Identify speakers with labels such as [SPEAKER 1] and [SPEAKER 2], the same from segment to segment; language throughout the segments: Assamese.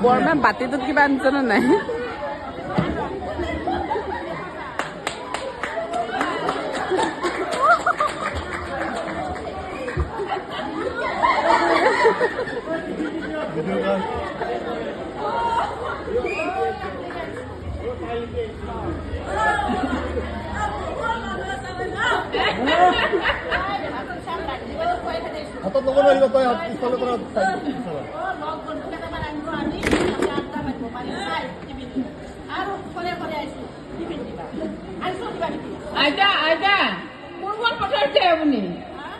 [SPEAKER 1] বৰমা বাতিটোত কিবা আনিছেনে নাই?
[SPEAKER 2] হাতত ল'ব নোৱাৰিব তই পিছফালৰ পৰা
[SPEAKER 3] আইতা আইতা কোনখন পথাৰত যায় আপুনি?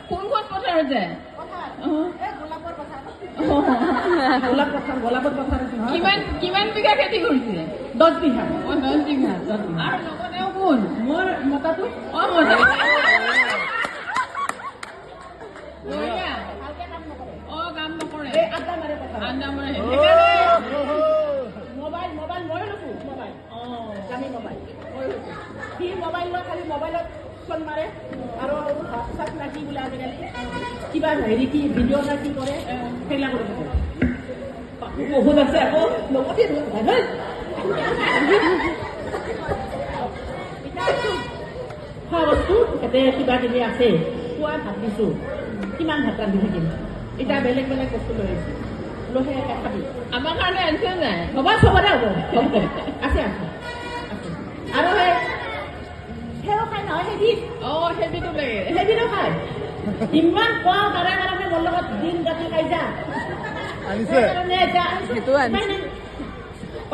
[SPEAKER 3] কোনখন পথাৰত যায়? কিমান বিঘা খেতি কৰিছে? 10 বিঘা। 10 বিঘা। আৰু লগতে কোন? মোৰ মতাটো। মতা কাম নকৰে। আড্ডা মাৰে। মোবাইল মই লৈছো মোবাইল। দামী মোবাইল সি মোবাইল লৈ খালি মোবাইলত ফোন মাৰে আৰু হোৱাটছআপ না কি বোলে আজিকালি কিবা হেৰি কি ভিডিঅ' না কি কৰে সেইগিলা কৰি থাকে। বহুত আছে আকৌ লগতে খোৱা বস্তু ইয়াতে কিবা কিবি আছে খোৱা ভাত দিছো কিমান ভাত ৰান্ধি থাকিম এতিয়া বেলেগ বেলেগ বস্তু লৈ আহিছো লৈহে একে খাবি আমাৰ কাৰণে আনিছে নাই হ'ব চবতে হ'ব আছে আছে আৰু সেও খাই নহয় সেইবিধ সেইবিধো লাগে সেইবিধো খায় ইমান কোৱা কাৰণে মোৰ লগত দিন ৰাতি কাইজা
[SPEAKER 2] আনিছে
[SPEAKER 1] সেইটো আনিছে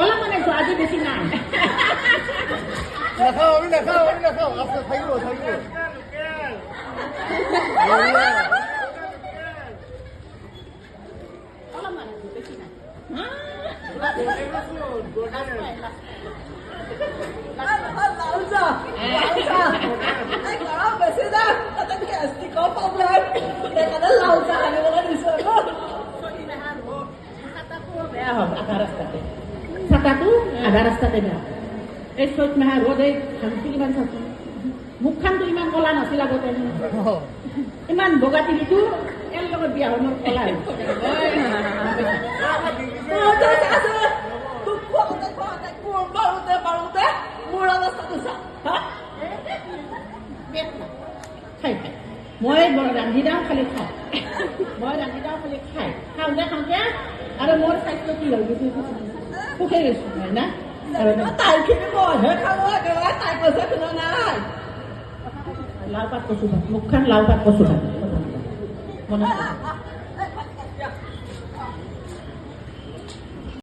[SPEAKER 3] অলপ মানে আজি বেছি নাই
[SPEAKER 2] নাখাওঁ আমি নাখাওঁ আছে থাকিব
[SPEAKER 3] অলপ মানে বেছি নাই চাকাটো আধা ৰাস্তাতে বেয়া এই 6 মাহৰ ৰ'দ এই ধানটো কিমান চাইছো মুখখানটো ইমান কলা নাছিল আগতে ইমান বগা টিভিটো এর লগত বিয়া হ'ল মোৰ কলা মোৰ অৱস্থাটো চা খাই মই ৰান্ধি দাওঁ খালি খাওঁ খাওঁতে আৰু মোৰ স্বাস্থ্য কি হৈ গৈছে সুখে গৈছো হয় না তাইখিনি মইহে খাব তাই কৈছে শুনা নাই লাও পাত কচু ভাত মুখখন লাও পাত কচু ভাত মনত